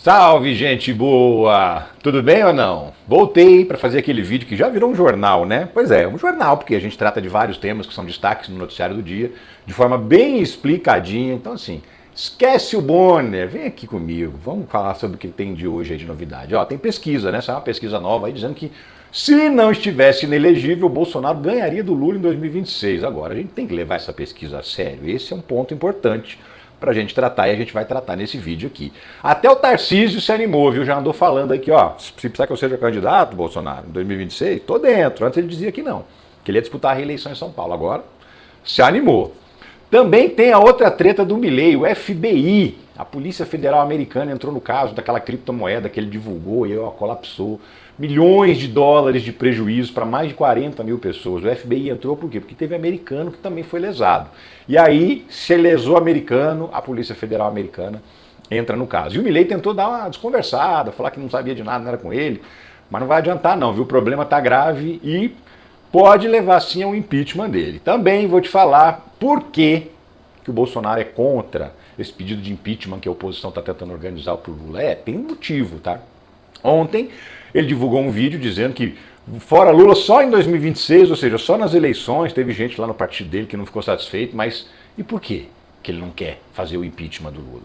Salve, gente boa! Tudo bem ou não? Voltei para fazer aquele vídeo que já virou um jornal, né? Pois é, um jornal, porque a gente trata de vários temas que são destaques no noticiário do dia, de forma bem explicadinha. Então, assim, esquece o Bonner, vem aqui comigo, vamos falar sobre o que tem de hoje aí de novidade. Ó, tem pesquisa, né? Essa é uma pesquisa nova aí dizendo que se não estivesse inelegível, o Bolsonaro ganharia do Lula em 2026. Agora, a gente tem que levar essa pesquisa a sério. Esse é um ponto importante para a gente tratar, e a gente vai tratar nesse vídeo aqui. Até o Tarcísio se animou, viu? Já andou falando aqui, ó, se precisar que eu seja candidato, Bolsonaro, em 2026, tô dentro. Antes ele dizia que não, que ele ia disputar a reeleição em São Paulo. Agora, se animou. Também tem a outra treta do Milei, o FBI, a Polícia Federal Americana entrou no caso daquela criptomoeda que ele divulgou e ó, colapsou. Milhões de dólares de prejuízo para mais de 40 mil pessoas. O FBI entrou por quê? Porque teve americano que também foi lesado. E aí, se lesou americano, a Polícia Federal Americana entra no caso. E o Milei tentou dar uma desconversada, falar que não sabia de nada, não era com ele. Mas não vai adiantar não, viu? O problema está grave e pode levar sim ao impeachment dele. Também vou te falar por que o Bolsonaro é contra esse pedido de impeachment que a oposição está tentando organizar para o Lula. Tem um motivo, tá? Ontem ele divulgou um vídeo dizendo que fora Lula só em 2026, ou seja, só nas eleições, teve gente lá no partido dele que não ficou satisfeito, mas e por quê que ele não quer fazer o impeachment do Lula?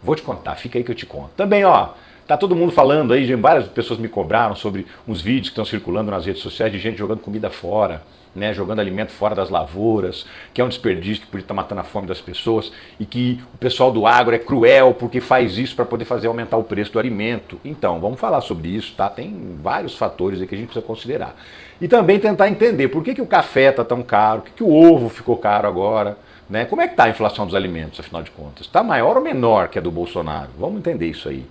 Vou te contar, fica aí que eu te conto. Também, ó, tá todo mundo falando aí, várias pessoas me cobraram sobre uns vídeos que estão circulando nas redes sociais de gente jogando comida fora, né, jogando alimento fora das lavouras, que é um desperdício que podia estar matando a fome das pessoas e que o pessoal do agro é cruel porque faz isso para poder fazer aumentar o preço do alimento. Então, vamos falar sobre isso, tá? Tem vários fatores aí que a gente precisa considerar. E também tentar entender por que o café está tão caro, por que o ovo ficou caro agora, né? Como é que está a inflação dos alimentos, afinal de contas? Está maior ou menor que a do Bolsonaro? Vamos entender isso aí.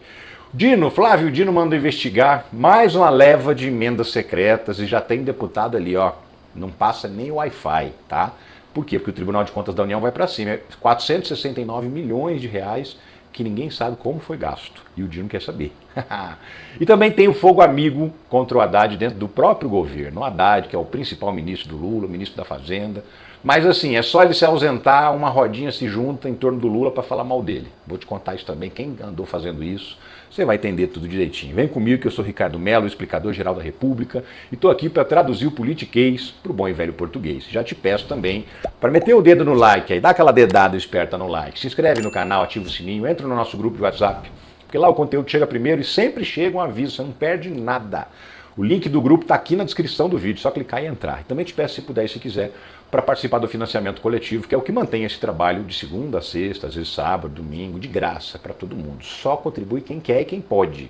Flávio Dino manda investigar mais uma leva de emendas secretas e já tem deputado ali, ó, não passa nem o Wi-Fi, tá? Por quê? Porque o Tribunal de Contas da União vai para cima. É 469 milhões de reais que ninguém sabe como foi gasto. E o Dino quer saber. E também tem o fogo amigo contra o Haddad dentro do próprio governo. O Haddad, que é o principal ministro do Lula, ministro da Fazenda. Mas assim, é só ele se ausentar, uma rodinha se junta em torno do Lula para falar mal dele. Vou te contar isso também, quem andou fazendo isso, você vai entender tudo direitinho. Vem comigo que eu sou Ricardo Mello, explicador-geral da República, e estou aqui para traduzir o politiquês para o bom e velho português. Já te peço também para meter o dedo no like aí, dá aquela dedada esperta no like, se inscreve no canal, ativa o sininho, entra no nosso grupo de WhatsApp, porque lá o conteúdo chega primeiro e sempre chega um aviso, você não perde nada. O link do grupo está aqui na descrição do vídeo, só clicar e entrar. E também te peço, se puder e se quiser, para participar do financiamento coletivo, que é o que mantém esse trabalho de segunda a sexta, às vezes sábado, domingo, de graça para todo mundo. Só contribui quem quer e quem pode.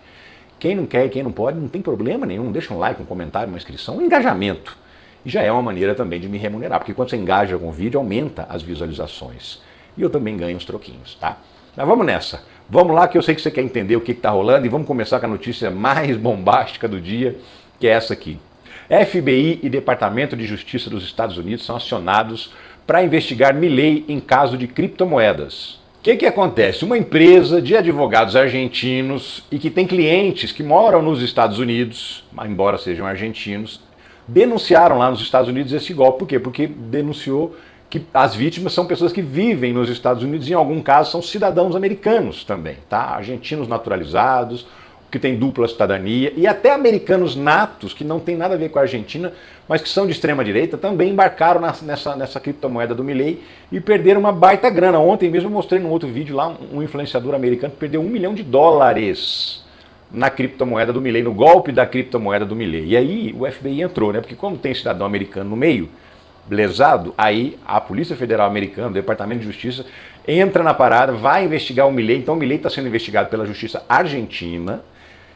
Quem não quer e quem não pode, não tem problema nenhum. Deixa um like, um comentário, uma inscrição, um engajamento. E já é uma maneira também de me remunerar, porque quando você engaja com o vídeo, aumenta as visualizações. E eu também ganho uns troquinhos, tá? Mas vamos nessa. Vamos lá que eu sei que você quer entender o que está rolando e vamos começar com a notícia mais bombástica do dia, que é essa aqui. FBI e Departamento de Justiça dos Estados Unidos são acionados para investigar Milei em caso de criptomoedas. O que acontece? Uma empresa de advogados argentinos e que tem clientes que moram nos Estados Unidos, embora sejam argentinos, denunciaram lá nos Estados Unidos esse golpe. Por quê? Porque denunciou que as vítimas são pessoas que vivem nos Estados Unidos e em algum caso são cidadãos americanos também, tá? Argentinos naturalizados, que tem dupla cidadania, e até americanos natos, que não tem nada a ver com a Argentina, mas que são de extrema direita, também embarcaram nessa criptomoeda do Milei e perderam uma baita grana. Ontem mesmo eu mostrei num outro vídeo lá, um influenciador americano que perdeu $1 milhão na criptomoeda do Milei, no golpe da criptomoeda do Milei. E aí o FBI entrou, né? Porque como tem cidadão americano no meio, lesado, aí a Polícia Federal Americana, o Departamento de Justiça, entra na parada, vai investigar o Milei. Então o Milei está sendo investigado pela Justiça Argentina.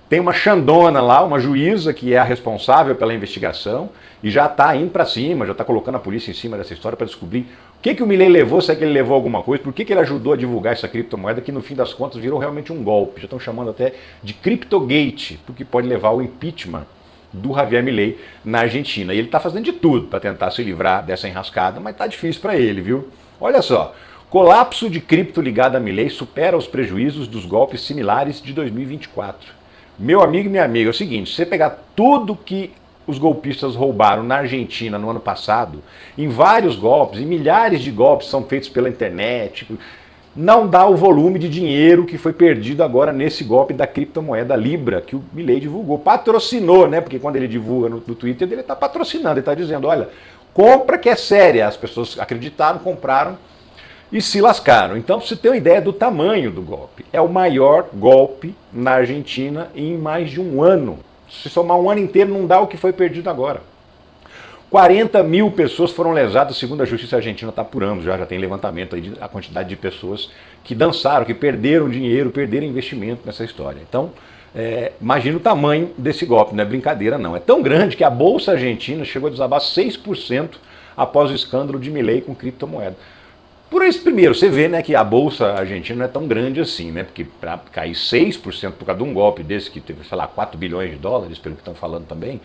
Tem uma Xandona lá, uma juíza que é a responsável pela investigação e já está indo para cima, já está colocando a polícia em cima dessa história para descobrir o que o Milei levou, se é que ele levou alguma coisa, por que ele ajudou a divulgar essa criptomoeda que no fim das contas virou realmente um golpe. Já estão chamando até de Cryptogate, porque pode levar ao impeachment do Javier Milei na Argentina. E ele está fazendo de tudo para tentar se livrar dessa enrascada, mas está difícil para ele, viu? Olha só, colapso de cripto ligado a Milei supera os prejuízos dos golpes similares de 2024. Meu amigo e minha amiga, é o seguinte, se você pegar tudo que os golpistas roubaram na Argentina no ano passado, em vários golpes, e milhares de golpes são feitos pela internet, não dá o volume de dinheiro que foi perdido agora nesse golpe da criptomoeda Libra, que o Milei divulgou. Patrocinou, né? Porque quando ele divulga no Twitter, ele está patrocinando, ele está dizendo, olha, compra que é séria. As pessoas acreditaram, compraram e se lascaram. Então, pra você ter uma ideia do tamanho do golpe. É o maior golpe na Argentina em mais de um ano. Se somar um ano inteiro, não dá o que foi perdido agora. 40 mil pessoas foram lesadas, segundo a Justiça Argentina está apurando, já tem levantamento aí a quantidade de pessoas que dançaram, que perderam dinheiro, perderam investimento nessa história. Então, imagina o tamanho desse golpe, não é brincadeira não. É tão grande que a Bolsa Argentina chegou a desabar 6% após o escândalo de Milei com criptomoeda. Por isso, primeiro, você vê, né, que a Bolsa Argentina não é tão grande assim, né? Porque para cair 6% por causa de um golpe desse que teve, sei lá, 4 bilhões de dólares, pelo que estão falando também,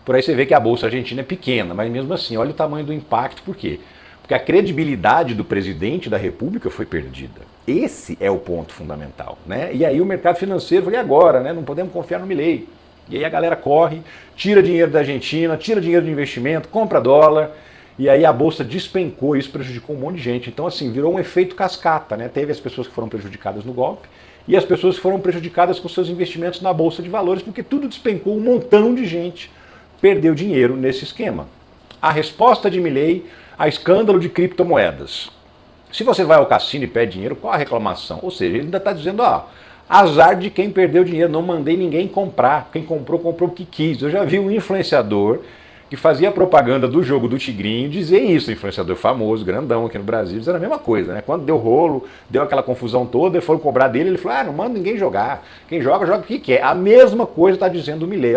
por aí você vê que a Bolsa Argentina é pequena, mas mesmo assim, olha o tamanho do impacto, por quê? Porque a credibilidade do presidente da República foi perdida. Esse é o ponto fundamental, né? E aí o mercado financeiro falou, e agora, né? Não podemos confiar no Milei. E aí a galera corre, tira dinheiro da Argentina, tira dinheiro de investimento, compra dólar, e aí a Bolsa despencou, isso prejudicou um monte de gente. Então assim, virou um efeito cascata, né? Teve as pessoas que foram prejudicadas no golpe, e as pessoas que foram prejudicadas com seus investimentos na Bolsa de Valores, porque tudo despencou, um montão de gente perdeu dinheiro nesse esquema. A resposta de Milei a escândalo de criptomoedas. Se você vai ao cassino e pede dinheiro, qual a reclamação? Ou seja, ele ainda está dizendo, azar de quem perdeu dinheiro, não mandei ninguém comprar. Quem comprou, comprou o que quis. Eu já vi um influenciador que fazia propaganda do jogo do Tigrinho dizer isso, influenciador famoso, grandão aqui no Brasil, dizendo a mesma coisa, né? Quando deu rolo, deu aquela confusão toda, foram cobrar dele, ele falou, não manda ninguém jogar. Quem joga, joga o que quer. A mesma coisa está dizendo o Milei,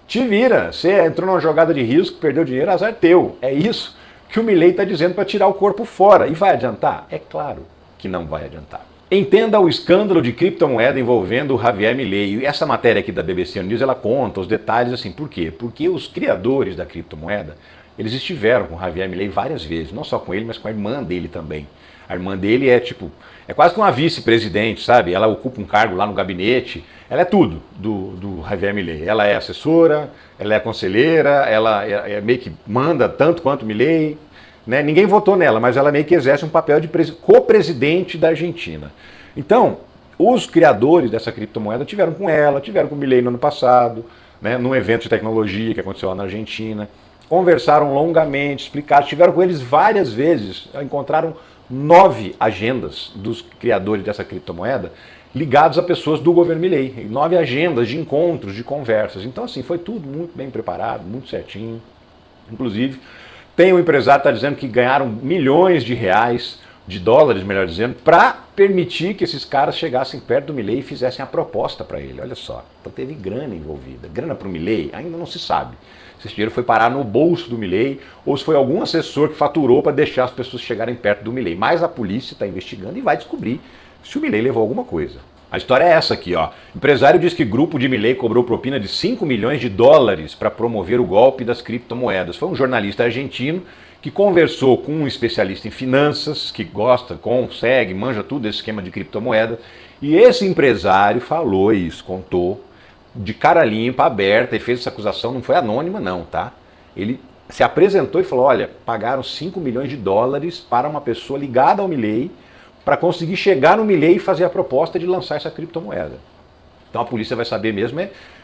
te vira, você entrou numa jogada de risco, perdeu dinheiro, azar teu. É isso que o Milei está dizendo para tirar o corpo fora. E vai adiantar? É claro que não vai adiantar. Entenda o escândalo de criptomoeda envolvendo o Javier Milei. E essa matéria aqui da BBC News, ela conta os detalhes assim. Por quê? Porque os criadores da criptomoeda, eles estiveram com o Javier Milei várias vezes. Não só com ele, mas com a irmã dele também. A irmã dele é quase que uma vice-presidente, sabe? Ela ocupa um cargo lá no gabinete. Ela é tudo do Javier Milei. Ela é assessora, ela é conselheira, ela meio que manda tanto quanto o Milei. Né? Ninguém votou nela, mas ela meio que exerce um papel de co-presidente da Argentina. Então, os criadores dessa criptomoeda tiveram com ela, tiveram com o Milei no ano passado, né? Num evento de tecnologia que aconteceu lá na Argentina. Conversaram longamente, explicaram, tiveram com eles várias vezes, encontraram 9 agendas dos criadores dessa criptomoeda ligados a pessoas do governo Milei. 9 agendas de encontros, de conversas. Então, assim, foi tudo muito bem preparado, muito certinho. Inclusive, tem um empresário que está dizendo que ganharam milhões de reais, de dólares, melhor dizendo, para permitir que esses caras chegassem perto do Milei e fizessem a proposta para ele. Olha só. Então teve grana envolvida. Grana para o Milei ainda não se sabe. Se esse dinheiro foi parar no bolso do Milei ou se foi algum assessor que faturou para deixar as pessoas chegarem perto do Milei. Mas a polícia está investigando e vai descobrir se o Milei levou alguma coisa. A história é essa aqui, ó. Empresário diz que grupo de Milei cobrou propina de 5 milhões de dólares para promover o golpe das criptomoedas. Foi um jornalista argentino que conversou com um especialista em finanças, que gosta, consegue, manja tudo esse esquema de criptomoeda. E esse empresário falou isso, contou, de cara limpa, aberta, e fez essa acusação, não foi anônima não, tá? Ele se apresentou e falou, olha, pagaram 5 milhões de dólares para uma pessoa ligada ao Milei para conseguir chegar no Milei e fazer a proposta de lançar essa criptomoeda. Então a polícia vai saber mesmo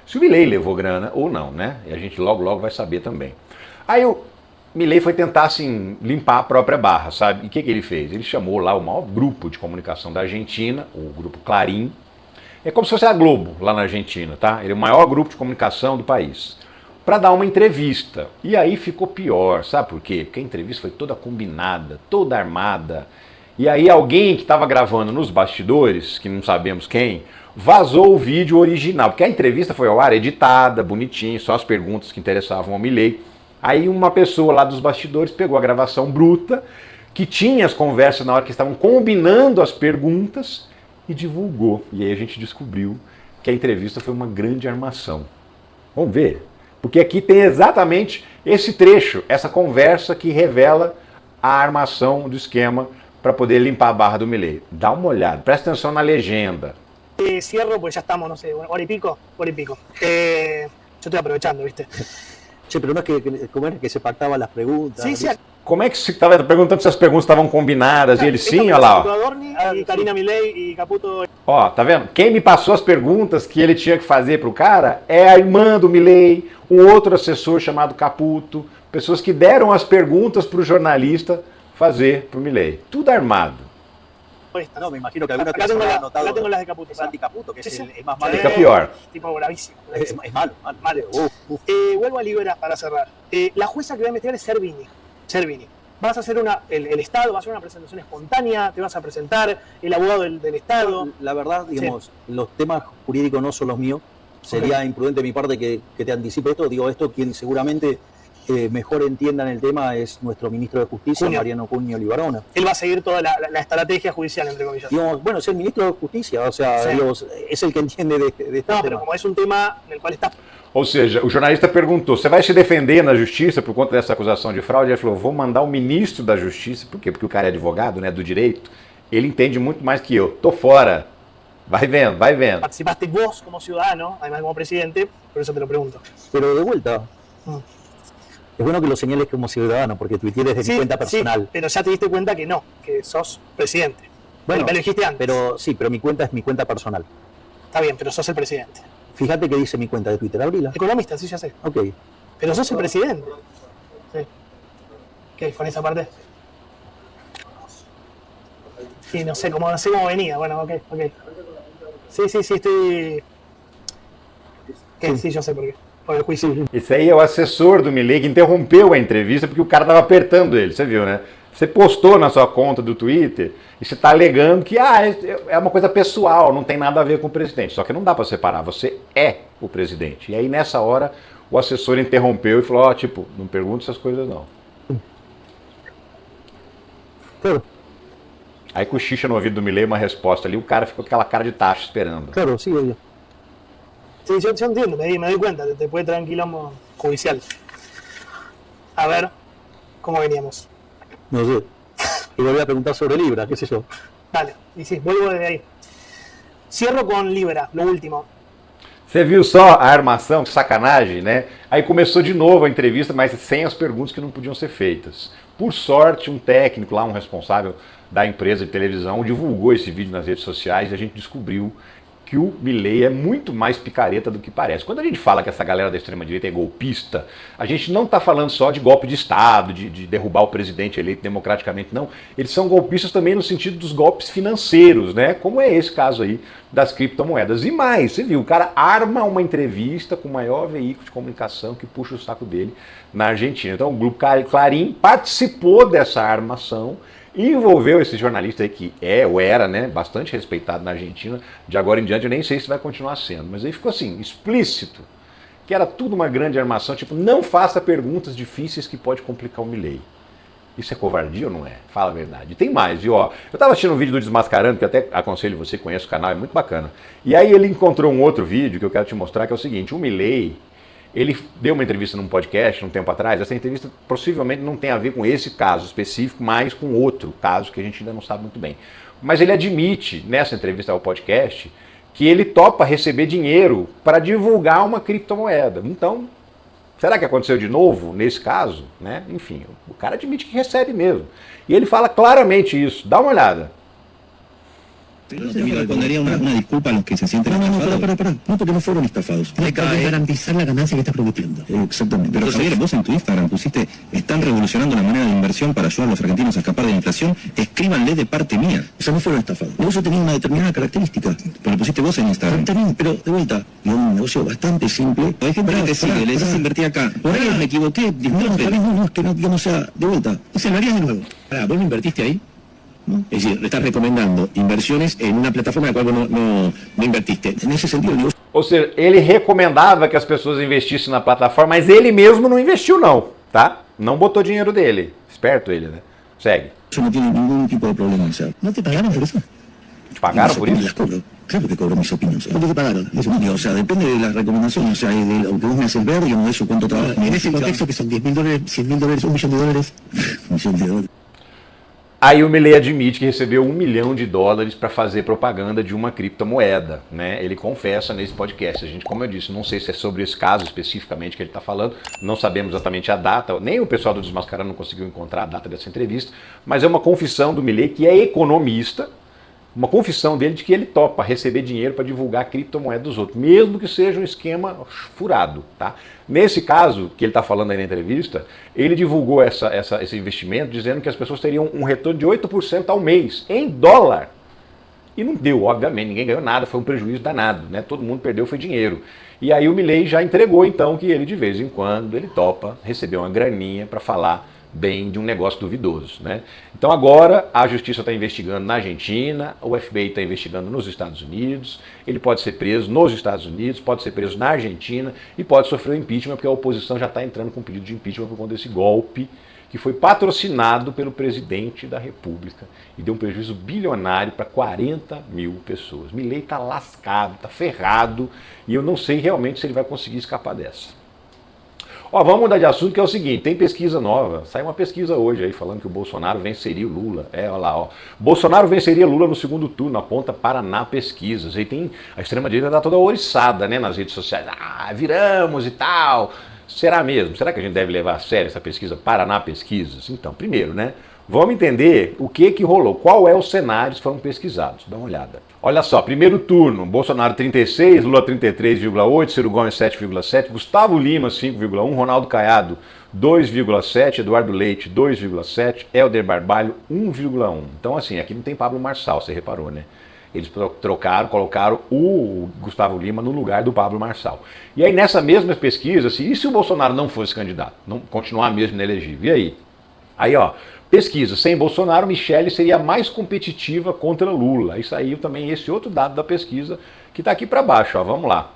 se o Milei levou grana ou não, né? E a gente logo vai saber também. Aí o Milei foi tentar, assim, limpar a própria barra, sabe? E o que ele fez? Ele chamou lá o maior grupo de comunicação da Argentina, o grupo Clarín. É como se fosse a Globo lá na Argentina, tá? Ele é o maior grupo de comunicação do país. Para dar uma entrevista. E aí ficou pior, sabe por quê? Porque a entrevista foi toda combinada, toda armada. E aí alguém que estava gravando nos bastidores, que não sabemos quem, vazou o vídeo original. Porque a entrevista foi ao ar editada, bonitinho, só as perguntas que interessavam ao Milei. Aí uma pessoa lá dos bastidores pegou a gravação bruta, que tinha as conversas na hora que estavam combinando as perguntas, e divulgou. E aí a gente descobriu que a entrevista foi uma grande armação. Vamos ver? Porque aqui tem exatamente esse trecho, essa conversa que revela a armação do esquema para poder limpar a barra do Milei. Dá uma olhada, presta atenção na legenda. Cierro, pues ya estamos, no sé, hora y pico. Yo estoy aprovechando, ¿viste? Che, pero no es ¿cómo era que se pactaban las preguntas? Sí, sí. Como é que se estava perguntando se as perguntas estavam combinadas? E ele, sim, olha lá. Ó. Adorni y Karina Milei y Caputo. Ó, tá vendo? Quem me passou as perguntas que ele tinha que fazer pro cara é a irmã do Milei, um outro assessor chamado Caputo, pessoas que deram as perguntas pro jornalista fazer pro Milei. Tudo armado. No, me imagino que alguno Acá tengo, anotado. acá tengo las de Caputo. Es anti-Caputo, que Sí, es sí. el más malo. Fica pior. Tipo bravísimo. Es malo, malo. Malo. Vuelvo a Libera para cerrar. La jueza que voy a investigar es Servini. Vas a hacer el Estado, vas a hacer una presentación espontánea, te vas a presentar, el abogado del Estado. La verdad, digamos, los temas jurídicos no son los míos. Sería imprudente de mi parte que te anticipe esto. Digo, esto quien seguramente mejor entiendan el tema es nuestro ministro de Justicia, Cunio. Mariano Cunio Libarona. Él va a seguir toda la estrategia judicial, entre comillas. Digamos, bueno, es el ministro de Justicia, o sea, Sí. digamos, es el que entiende de este No, tema. pero como es un tema en el cual está. Ou seja, o jornalista perguntou, você vai se defender na justiça por conta dessa acusação de fraude? Ele falou, vou mandar o ministro da justiça, por quê? Porque o cara é advogado, né, do direito, ele entende muito mais que eu. Tô fora. Vai vendo, vai vendo. Participaste vos como ciudadano, además como presidente, por eso te lo pregunto. Pero de vuelta, Mm. es bueno que lo señales como ciudadano, porque tuiteé desde mi cuenta personal. Sí, pero ya te diste cuenta que no, que sos presidente. Bueno, me lo dijiste antes. pero mi cuenta es mi cuenta personal. Está bien, pero sos el presidente. Fíjate que dice mi cuenta de Twitter, abrila. Economista, sí, ya sé. Ok. Pero sos el presidente. Sí. ¿Qué? ¿Con esa parte? Sí, no sé cómo venía. Bueno, ok. Sí, estoy... ¿Qué? Sí, yo sé por qué. Por el juicio. Esse aí é o assessor do Milei que interrompeu a entrevista porque o cara estava apertando ele, você viu, né? Você postou na sua conta do Twitter e você está alegando que é uma coisa pessoal, não tem nada a ver com o presidente. Só que não dá para separar, você é o presidente. E aí nessa hora o assessor interrompeu e falou, ó, tipo, não pergunte essas coisas não. Claro, Aí cochicha no ouvido do Milei uma resposta ali, o cara ficou com aquela cara de tacho esperando. claro, sí, obvio. Sí, yo entiendo, me doy cuenta. Te puede traer un quilombo judicial. A ver, ¿cómo veníamos? No sé. Y volví a preguntar sobre Libra, qué sé yo. Dale, y sí, vuelvo desde ahí. Cierro con Libera, lo último. Você viu só a armação, que sacanagem, né? Aí começou de novo a entrevista, mas sem as perguntas que não podiam ser feitas. Por sorte, um técnico lá, um responsável da empresa de televisão, divulgou esse vídeo nas redes sociais e a gente descobriu que o Milei é muito mais picareta do que parece. Quando a gente fala que essa galera da extrema-direita é golpista, a gente não está falando só de golpe de Estado, de derrubar o presidente eleito democraticamente, não. Eles são golpistas também no sentido dos golpes financeiros, né? Como é esse caso aí das criptomoedas. E mais, você viu, o cara arma uma entrevista com o maior veículo de comunicação que puxa o saco dele na Argentina. Então o Grupo Clarim participou dessa armação e envolveu esse jornalista aí que é ou era, né, bastante respeitado na Argentina. De agora em diante eu nem sei se vai continuar sendo, mas aí ficou assim, explícito, que era tudo uma grande armação, tipo, não faça perguntas difíceis que pode complicar o Milei. Isso é covardia ou não é? Fala a verdade. E tem mais, viu? Ó, eu tava assistindo um vídeo do Desmascarando, que até aconselho você, conhece o canal, é muito bacana. E aí ele encontrou um outro vídeo que eu quero te mostrar, que é o seguinte, o Milei, ele deu uma entrevista num podcast um tempo atrás, essa entrevista possivelmente não tem a ver com esse caso específico, mas com outro caso que a gente ainda não sabe muito bem. Mas ele admite, nessa entrevista ao podcast, que ele topa receber dinheiro para divulgar uma criptomoeda. Então, será que aconteceu de novo nesse caso? Né? Enfim, o cara admite que recebe mesmo. E ele fala claramente isso, dá uma olhada. No te respondería una disculpa a los que se sienten estafados. Para. No, porque no fueron estafados. Hay que garantizar la ganancia que estás prometiendo. Exactamente. Pero Javier, vos en tu Instagram pusiste, están revolucionando la moneda de inversión para ayudar a los argentinos a escapar de la inflación, escríbanle de parte mía. O sea, no fueron estafados. El negocio tenía una determinada característica. Pero lo pusiste vos en Instagram. También, pero de vuelta, un negocio bastante simple. Hay gente que te sigue, le decís invertí acá. Por ahí me equivoqué, disculpen. No, es que no sea, de vuelta. Se lo harías de nuevo. ¿Vos no invertiste ahí? ¿No? Es decir, le estás recomendando inversiones en una plataforma en la cual vos no invertiste. En ese sentido, el negocio... Ou seja, ele recomendava que as pessoas investissem na plataforma, mas ele mesmo não investiu não, tá? Não botou dinheiro dele. Esperto ele, né? Segue. no tiene ningún tipo de problema. O sea, ¿no te pagaron por eso? ¿Te pagaron por Las isso? cobro. Claro que cobro mis opiniones. ¿Cuánto te pagaron? O sea, depende de las recomendaciones. O sea, de lo que vos me haces ver, digamos, de eso cuánto trabajo. En ese contexto que son $10.000, $100.000, $1 millón. $1 millón. Aí o Milei admite que recebeu $1 milhão para fazer propaganda de uma criptomoeda, né? Ele confessa nesse podcast. A gente, como eu disse, não sei se é sobre esse caso especificamente que ele está falando, não sabemos exatamente a data, nem o pessoal do Desmascarando não conseguiu encontrar a data dessa entrevista, mas é uma confissão do Milei, que é economista, uma confissão dele de que ele topa receber dinheiro para divulgar a criptomoeda dos outros, mesmo que seja um esquema furado, tá? Nesse caso, que ele está falando aí na entrevista, ele divulgou esse investimento dizendo que as pessoas teriam um retorno de 8% ao mês, em dólar. E não deu, obviamente, ninguém ganhou nada, foi um prejuízo danado, né? Todo mundo perdeu, foi dinheiro. E aí o Milei já entregou, então, que ele de vez em quando, ele topa receber uma graninha para falar bem de um negócio duvidoso, né? Então agora a justiça está investigando na Argentina, o FBI está investigando nos Estados Unidos, ele pode ser preso nos Estados Unidos, pode ser preso na Argentina e pode sofrer o impeachment, porque a oposição já está entrando com pedido de impeachment por conta desse golpe que foi patrocinado pelo presidente da República e deu um prejuízo bilionário para 40 mil pessoas. Milei está lascado, está ferrado e eu não sei realmente se ele vai conseguir escapar dessa. Ó, vamos mudar de assunto, que é o seguinte, tem pesquisa nova, saiu uma pesquisa hoje aí falando que o Bolsonaro venceria o Lula. Olha lá, ó. Bolsonaro venceria Lula no segundo turno, aponta Paraná Pesquisas. Aí tem a extrema-direita tá toda ouriçada, né, nas redes sociais. Ah, viramos e tal. Será mesmo? Será que a gente deve levar a sério essa pesquisa Paraná Pesquisas? Então, primeiro, né, vamos entender o que rolou, qual é os cenários que foram pesquisados. Dá uma olhada. Olha só, primeiro turno, Bolsonaro 36, Lula 33,8, Ciro Gomes 7,7, Gustavo Lima 5,1, Ronaldo Caiado 2,7, Eduardo Leite 2,7, Helder Barbalho 1,1. Então assim, aqui não tem Pablo Marçal, você reparou, né? Eles trocaram, colocaram o Gustavo Lima no lugar do Pablo Marçal. E aí nessa mesma pesquisa, assim, e se o Bolsonaro não fosse candidato? Não continuar mesmo inelegível? E aí? Aí, ó, pesquisa, sem Bolsonaro, Michele seria mais competitiva contra Lula. Isso aí também, esse outro dado da pesquisa que está aqui para baixo, ó, vamos lá.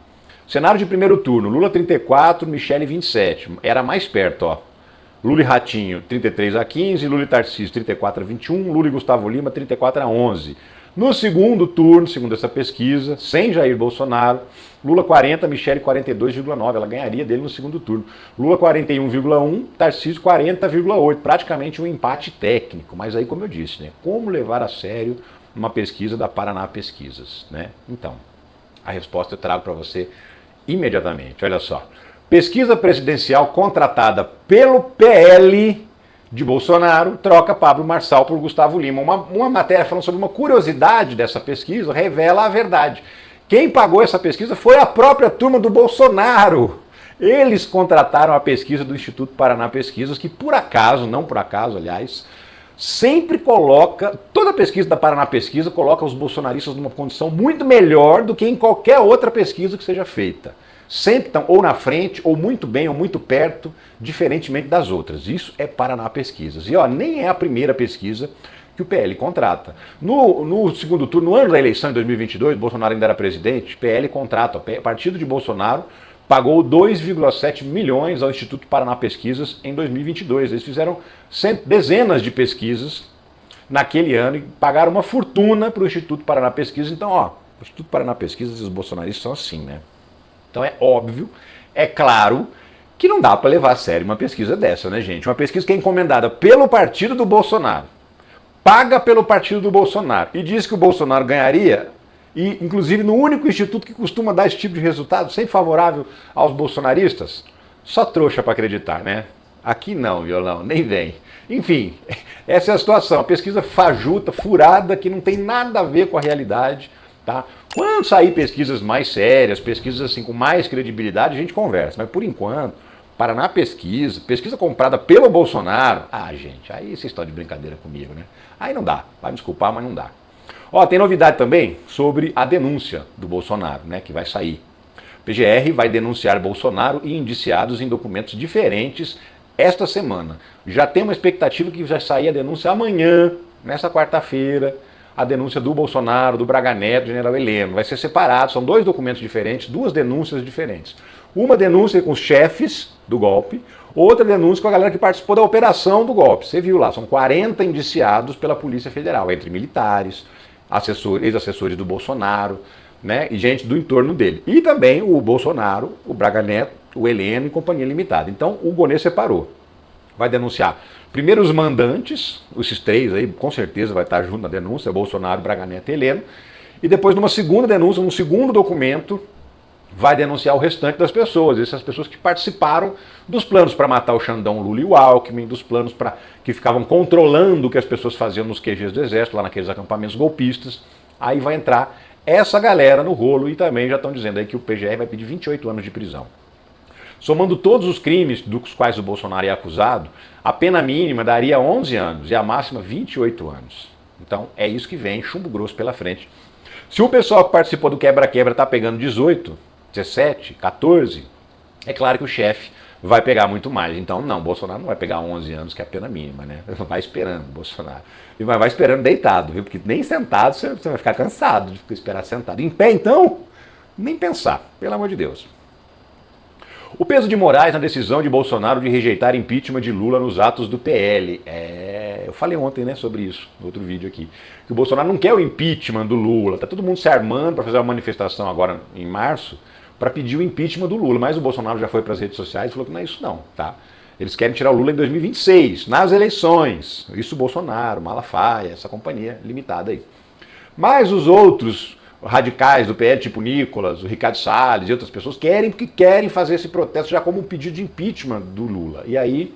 Cenário de primeiro turno, Lula 34, Michele 27, era mais perto, ó. Lula e Ratinho 33-15, Lula e Tarcísio 34-21, Lula e Gustavo Lima 34-11. No segundo turno, segundo essa pesquisa, sem Jair Bolsonaro, Lula 40, Michele 42,9, ela ganharia dele no segundo turno. Lula 41,1, Tarcísio 40,8, praticamente um empate técnico. Mas aí, como eu disse, né, como levar a sério uma pesquisa da Paraná Pesquisas, né? Então, a resposta eu trago para você imediatamente. Olha só, pesquisa presidencial contratada pelo PL de Bolsonaro troca Pablo Marçal por Gustavo Lima. Uma matéria falando sobre uma curiosidade dessa pesquisa revela a verdade. Quem pagou essa pesquisa foi a própria turma do Bolsonaro. Eles contrataram a pesquisa do Instituto Paraná Pesquisas, que por acaso, não por acaso, aliás, sempre coloca, toda pesquisa da Paraná Pesquisa coloca os bolsonaristas numa condição muito melhor do que em qualquer outra pesquisa que seja feita. Sempre estão ou na frente, ou muito bem, ou muito perto, diferentemente das outras. Isso é Paraná Pesquisas. E ó, nem é a primeira pesquisa que o PL contrata. No segundo turno, no ano da eleição, em 2022, Bolsonaro ainda era presidente, PL contrata, o partido de Bolsonaro pagou 2,7 milhões ao Instituto Paraná Pesquisas em 2022. Eles fizeram dezenas de pesquisas naquele ano e pagaram uma fortuna para o Instituto Paraná Pesquisas. Então, ó, o Instituto Paraná Pesquisas e os bolsonaristas são assim, né? Então é óbvio, é claro, que não dá para levar a sério uma pesquisa dessa, né, gente? Uma pesquisa que é encomendada pelo partido do Bolsonaro, paga pelo partido do Bolsonaro e diz que o Bolsonaro ganharia, e inclusive no único instituto que costuma dar esse tipo de resultado, sempre favorável aos bolsonaristas, só trouxa para acreditar, né? Aqui não, violão, nem vem. Enfim, essa é a situação, a pesquisa fajuta, furada, que não tem nada a ver com a realidade, tá? Quando sair pesquisas mais sérias, pesquisas assim com mais credibilidade, a gente conversa. Mas por enquanto, Paraná Pesquisa, pesquisa comprada pelo Bolsonaro, gente, aí vocês estão de brincadeira comigo, né? Aí não dá, vai me desculpar, mas não dá. Ó, tem novidade também sobre a denúncia do Bolsonaro, né, que vai sair. PGR vai denunciar Bolsonaro e indiciados em documentos diferentes esta semana. Já tem uma expectativa que vai sair a denúncia amanhã, nessa quarta-feira, a denúncia do Bolsonaro, do Braga Neto, do General Heleno. Vai ser separado, são dois documentos diferentes, duas denúncias diferentes. Uma denúncia com os chefes do golpe, outra denúncia com a galera que participou da operação do golpe. Você viu lá, são 40 indiciados pela Polícia Federal, entre militares, ex-assessores do Bolsonaro, né, e gente do entorno dele. E também o Bolsonaro, o Braga Neto, o Heleno e Companhia Limitada. Então o Gonê separou. vai denunciar primeiro os mandantes, esses três aí, com certeza vai estar junto na denúncia, Bolsonaro, Braga Neto e Heleno, e depois numa segunda denúncia, num segundo documento, vai denunciar o restante das pessoas, essas pessoas que participaram dos planos para matar o Xandão, Lula e o Alckmin, dos planos que ficavam controlando o que as pessoas faziam nos QGs do Exército, lá naqueles acampamentos golpistas. Aí vai entrar essa galera no rolo e também já estão dizendo aí que o PGR vai pedir 28 anos de prisão. Somando todos os crimes dos quais o Bolsonaro é acusado, a pena mínima daria 11 anos e a máxima 28 anos. Então é isso que vem, chumbo grosso pela frente. Se o pessoal que participou do quebra-quebra está pegando 18, 17, 14, é claro que o chefe vai pegar muito mais. Então não, Bolsonaro não vai pegar 11 anos, que é a pena mínima, né? Vai esperando, Bolsonaro. E vai esperando deitado, viu? Porque nem sentado você vai ficar cansado de esperar sentado. Em pé, então, nem pensar, pelo amor de Deus. O peso de Moraes na decisão de Bolsonaro de rejeitar impeachment de Lula nos atos do PL. Eu falei ontem, né, sobre isso, no outro vídeo aqui. Que o Bolsonaro não quer o impeachment do Lula. Tá todo mundo se armando para fazer uma manifestação agora em março para pedir o impeachment do Lula. Mas o Bolsonaro já foi para as redes sociais e falou que não é isso não, tá? Eles querem tirar o Lula em 2026, nas eleições. Isso o Bolsonaro, Malafaia, essa companhia limitada aí. Mas os outros radicais do PL, tipo Nicolas, o Ricardo Salles e outras pessoas, porque querem fazer esse protesto já como um pedido de impeachment do Lula. E aí,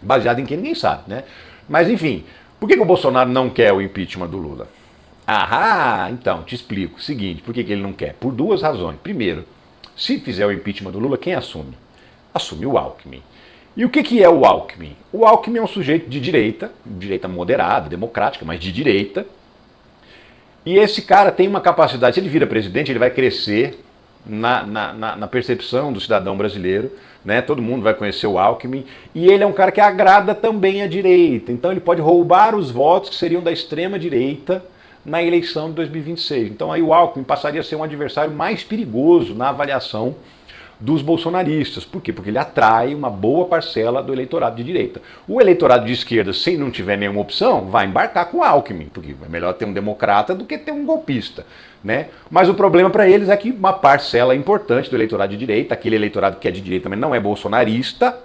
baseado em quem ninguém sabe, né? Mas enfim, por que o Bolsonaro não quer o impeachment do Lula? Então, te explico. Seguinte, por que ele não quer? Por duas razões. Primeiro, se fizer o impeachment do Lula, quem assume? Assume o Alckmin. E o que é o Alckmin? O Alckmin é um sujeito de direita moderada, democrática, mas de direita. E esse cara tem uma capacidade, se ele vira presidente, ele vai crescer na percepção do cidadão brasileiro, né? Todo mundo vai conhecer o Alckmin, e ele é um cara que agrada também a direita, então ele pode roubar os votos que seriam da extrema direita na eleição de 2026. Então aí o Alckmin passaria a ser um adversário mais perigoso na avaliação dos bolsonaristas. Por quê? Porque ele atrai uma boa parcela do eleitorado de direita. O eleitorado de esquerda, se não tiver nenhuma opção, vai embarcar com o Alckmin, porque é melhor ter um democrata do que ter um golpista, né? Mas o problema para eles é que uma parcela importante do eleitorado de direita, aquele eleitorado que é de direita, mas não é bolsonarista,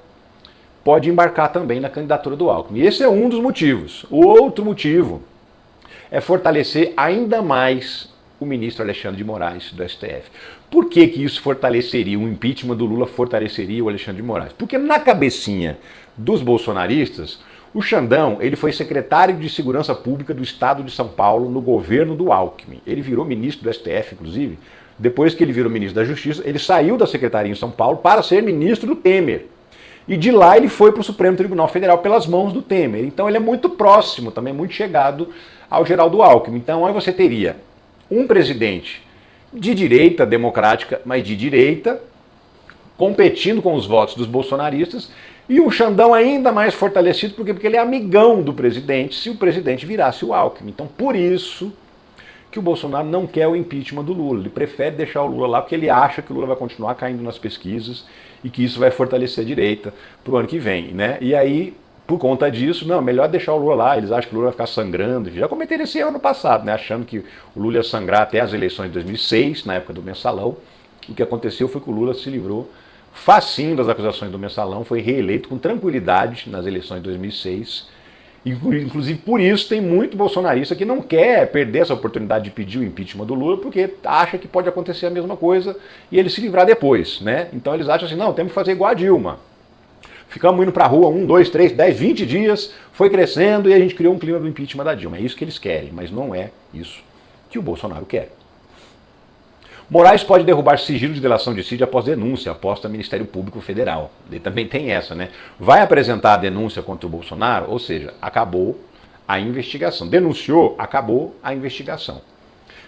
pode embarcar também na candidatura do Alckmin. E esse é um dos motivos. O outro motivo é fortalecer ainda mais o ministro Alexandre de Moraes do STF. Por que isso fortaleceria, o impeachment do Lula fortaleceria o Alexandre de Moraes? Porque na cabecinha dos bolsonaristas, o Xandão, ele foi secretário de Segurança Pública do Estado de São Paulo no governo do Alckmin. Ele virou ministro do STF, inclusive. Depois que ele virou ministro da Justiça, ele saiu da secretaria em São Paulo para ser ministro do Temer. E de lá ele foi para o Supremo Tribunal Federal pelas mãos do Temer. Então ele é muito próximo, também muito chegado ao Geraldo Alckmin. Então aí você teria um presidente de direita democrática, mas de direita, competindo com os votos dos bolsonaristas, e um Xandão ainda mais fortalecido, porque ele é amigão do presidente, se o presidente virasse o Alckmin. Então, por isso que o Bolsonaro não quer o impeachment do Lula. Ele prefere deixar o Lula lá, porque ele acha que o Lula vai continuar caindo nas pesquisas e que isso vai fortalecer a direita para o ano que vem, né? E aí, por conta disso, não, melhor deixar o Lula lá, eles acham que o Lula vai ficar sangrando. Já cometeram esse erro no passado, né? Achando que o Lula ia sangrar até as eleições de 2006, na época do Mensalão. O que aconteceu foi que o Lula se livrou facinho das acusações do Mensalão, foi reeleito com tranquilidade nas eleições de 2006. Inclusive por isso tem muito bolsonarista que não quer perder essa oportunidade de pedir o impeachment do Lula, porque acha que pode acontecer a mesma coisa e ele se livrar depois, né? Então eles acham assim, não, temos que fazer igual a Dilma. Ficamos indo para a rua 1, 2, 3, 10, 20 dias, foi crescendo e a gente criou um clima do impeachment da Dilma. É isso que eles querem, mas não é isso que o Bolsonaro quer. Moraes pode derrubar sigilo de delação de Cid após denúncia, aposta Ministério Público Federal. Ele também tem essa, né? Vai apresentar a denúncia contra o Bolsonaro, ou seja, acabou a investigação. Denunciou, acabou a investigação.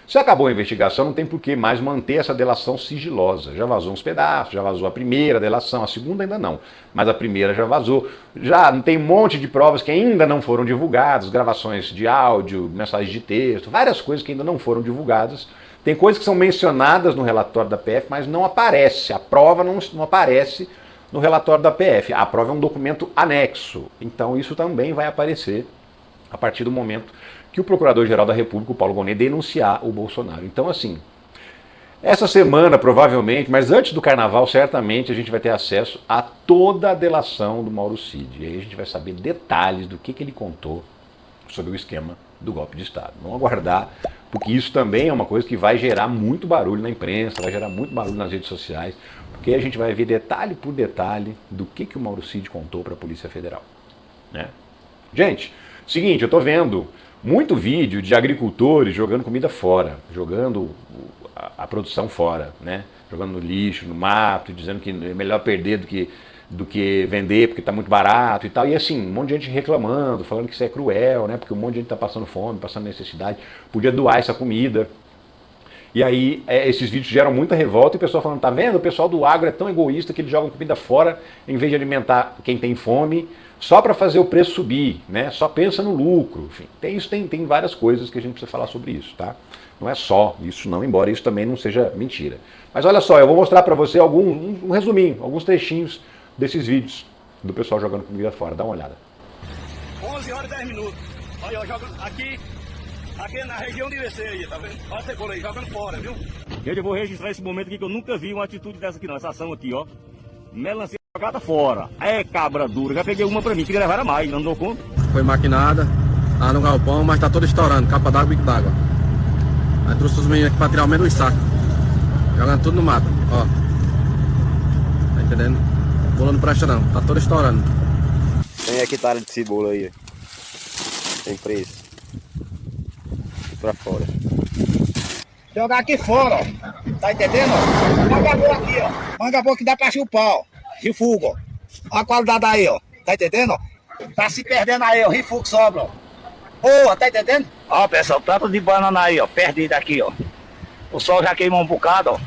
Se acabou a investigação, não tem por que mais manter essa delação sigilosa. Já vazou uns pedaços, já vazou a primeira delação, a segunda ainda não, mas a primeira já vazou. Já tem um monte de provas que ainda não foram divulgadas, gravações de áudio, mensagens de texto, várias coisas que ainda não foram divulgadas. Tem coisas que são mencionadas no relatório da PF, mas não aparece. A prova não aparece no relatório da PF. A prova é um documento anexo. Então isso também vai aparecer a partir do momento que o Procurador-Geral da República, o Paulo Gonet, denunciar o Bolsonaro. Então, assim, Essa semana, provavelmente, mas antes do carnaval, certamente a gente vai ter acesso a toda a delação do Mauro Cid. E aí a gente vai saber detalhes do que ele contou sobre o esquema do golpe de Estado. Vamos aguardar, porque isso também é uma coisa que vai gerar muito barulho na imprensa, vai gerar muito barulho nas redes sociais, porque a gente vai ver detalhe por detalhe do que o Mauro Cid contou para a Polícia Federal. Né? Gente, seguinte, eu estou vendo muito vídeo de agricultores jogando comida fora, jogando a produção fora, né? Jogando no lixo, no mato, dizendo que é melhor perder do que vender porque está muito barato e tal. E assim, um monte de gente reclamando, falando que isso é cruel, né? Porque um monte de gente está passando fome, passando necessidade, podia doar essa comida. E aí esses vídeos geram muita revolta e o pessoal falando, tá vendo? O pessoal do agro é tão egoísta que eles jogam comida fora em vez de alimentar quem tem fome, só para fazer o preço subir, né? Só pensa no lucro. Enfim, tem várias coisas que a gente precisa falar sobre isso, tá? Não é só isso não, embora isso também não seja mentira. Mas olha só, eu vou mostrar para você um resuminho, alguns trechinhos desses vídeos do pessoal jogando comida fora. Dá uma olhada. 11 horas e 10 minutos. Olha, eu jogo aqui na região de IBC aí, tá vendo? Olha a cebola aí, jogando fora, viu? Gente, eu vou registrar esse momento aqui que eu nunca vi uma atitude dessa aqui não, essa ação aqui, ó. Melancia jogada fora. É cabra dura, já peguei uma pra mim, queria levar a mais, não dou conta. Foi maquinada, tá no galpão, mas tá todo estourando, capa d'água e bico d'água. Aí trouxe os meninos aqui pra tirar o menos dos sacos. Jogando tudo no mato, ó. Tá entendendo? Cebola não presta não, tá todo estourando. Tem hectare de cebola aí. Tem preço. Pra fora. Jogar aqui fora, ó. Tá entendendo? Manga boa aqui, ó. Manga boa que dá pra chupar, ó. Refugo, ó. Olha a qualidade aí, ó. Tá entendendo? Tá se perdendo aí, ó. Refugo sobra, ó. Boa, tá entendendo? Ó, pessoal, tanto de banana aí, ó. Perdida aqui, ó. O sol já queimou um bocado, ó.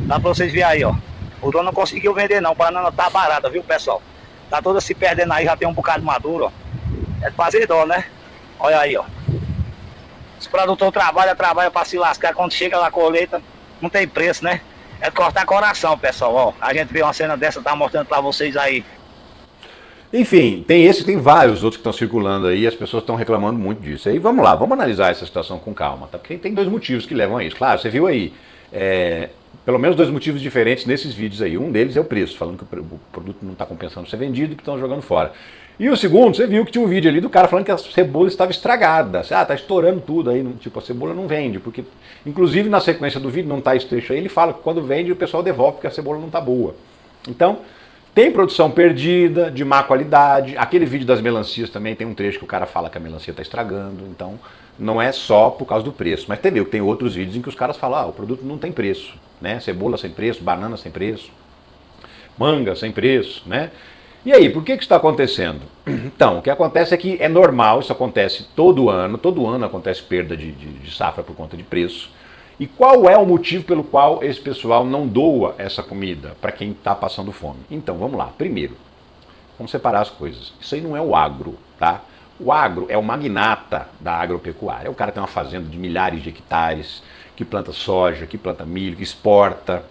Dá pra vocês verem aí, ó. O dono não conseguiu vender, não. Banana tá barata, viu, pessoal? Tá toda se perdendo aí, já tem um bocado maduro, ó. É de fazer dó, né? Olha aí, ó. Os produtores trabalham pra se lascar. Quando chega lá a colheita, não tem preço, né? É de cortar coração, pessoal, ó. A gente vê uma cena dessa, tá mostrando pra vocês aí. Enfim, tem vários outros que estão circulando aí, as pessoas estão reclamando muito disso. Aí vamos lá, vamos analisar essa situação com calma, tá? Porque tem dois motivos que levam a isso. Claro, você viu aí, pelo menos dois motivos diferentes nesses vídeos aí. Um deles é o preço, falando que o produto não está compensando ser vendido e que estão jogando fora. E o segundo, você viu que tinha um vídeo ali do cara falando que a cebola estava estragada. Tá estourando tudo aí, tipo, a cebola não vende, porque, inclusive na sequência do vídeo, não tá esse trecho aí, ele fala que quando vende o pessoal devolve porque a cebola não tá boa. Então, tem produção perdida, de má qualidade. Aquele vídeo das melancias também tem um trecho que o cara fala que a melancia está estragando. Então, não é só por causa do preço. Mas você viu que tem outros vídeos em que os caras falam, o produto não tem preço, né? Cebola sem preço, banana sem preço, manga sem preço, né? E aí, por que isso está acontecendo? Então, o que acontece é que é normal, isso acontece todo ano acontece perda de safra por conta de preço. E qual é o motivo pelo qual esse pessoal não doa essa comida para quem está passando fome? Então, vamos lá. Primeiro, vamos separar as coisas. Isso aí não é o agro, tá? O agro é o magnata da agropecuária. O cara tem uma fazenda de milhares de hectares, que planta soja, que planta milho, que exporta,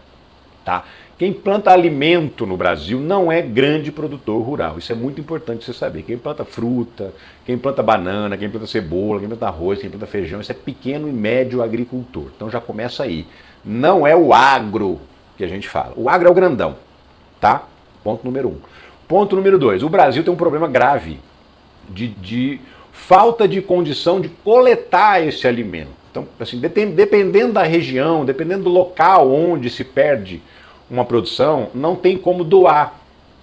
tá? Quem planta alimento no Brasil não é grande produtor rural. Isso é muito importante você saber. Quem planta fruta, quem planta banana, quem planta cebola, quem planta arroz, quem planta feijão, isso é pequeno e médio agricultor. Então já começa aí. Não é o agro que a gente fala. O agro é o grandão, tá? Ponto número 1. Ponto número 2. O Brasil tem um problema grave de falta de condição de coletar esse alimento. Então, assim, dependendo da região, dependendo do local onde se perde uma produção, não tem como doar.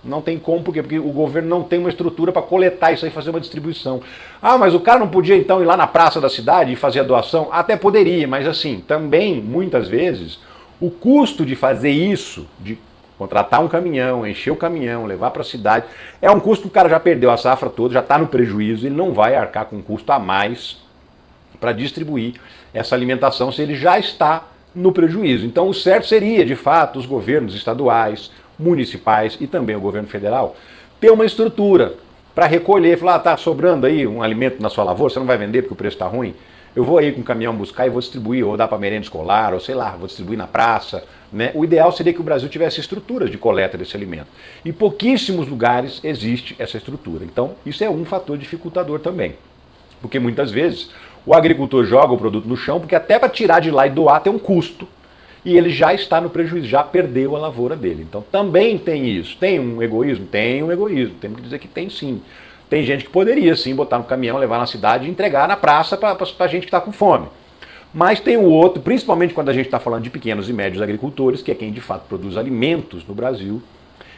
Não tem como, por quê? Porque o governo não tem uma estrutura para coletar isso aí e fazer uma distribuição. Ah, mas o cara não podia então ir lá na praça da cidade e fazer a doação? Até poderia, mas assim, também, muitas vezes, o custo de fazer isso, de contratar um caminhão, encher o caminhão, levar para a cidade, é um custo que o cara já perdeu a safra toda, já está no prejuízo, ele não vai arcar com um custo a mais para distribuir essa alimentação se ele já está no prejuízo. Então o certo seria, de fato, os governos estaduais, municipais e também o governo federal ter uma estrutura para recolher, falar, tá sobrando aí um alimento na sua lavoura, você não vai vender porque o preço está ruim, eu vou aí com o caminhão buscar e vou distribuir, ou dar para merenda escolar, ou sei lá, vou distribuir na praça, né? O ideal seria que o Brasil tivesse estruturas de coleta desse alimento. Em pouquíssimos lugares existe essa estrutura. Então isso é um fator dificultador também, porque muitas vezes o agricultor joga o produto no chão, porque até para tirar de lá e doar tem um custo. e ele já está no prejuízo, já perdeu a lavoura dele. Então também tem isso. Tem um egoísmo? Tem um egoísmo. Temos que dizer que tem sim. Tem gente que poderia sim botar no caminhão, levar na cidade e entregar na praça para a gente que está com fome. Mas tem o outro, principalmente quando a gente está falando de pequenos e médios agricultores, que é quem de fato produz alimentos no Brasil,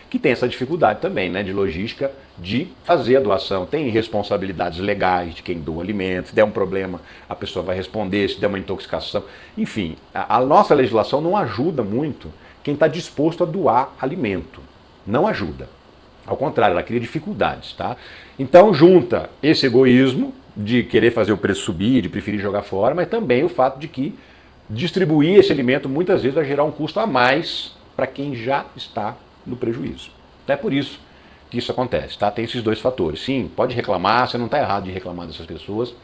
que tem essa dificuldade também, né, de logística, de fazer a doação. Tem responsabilidades legais de quem doa alimentos, se der um problema, a pessoa vai responder, se der uma intoxicação. Enfim, a nossa legislação não ajuda muito quem está disposto a doar alimento. Não ajuda. Ao contrário, ela cria dificuldades, tá? Então junta esse egoísmo de querer fazer o preço subir, de preferir jogar fora, mas também o fato de que distribuir esse alimento muitas vezes vai gerar um custo a mais para quem já está no prejuízo. Então é por isso que isso acontece, tá? Tem esses dois fatores. Sim, pode reclamar, você não está errado de reclamar dessas pessoas,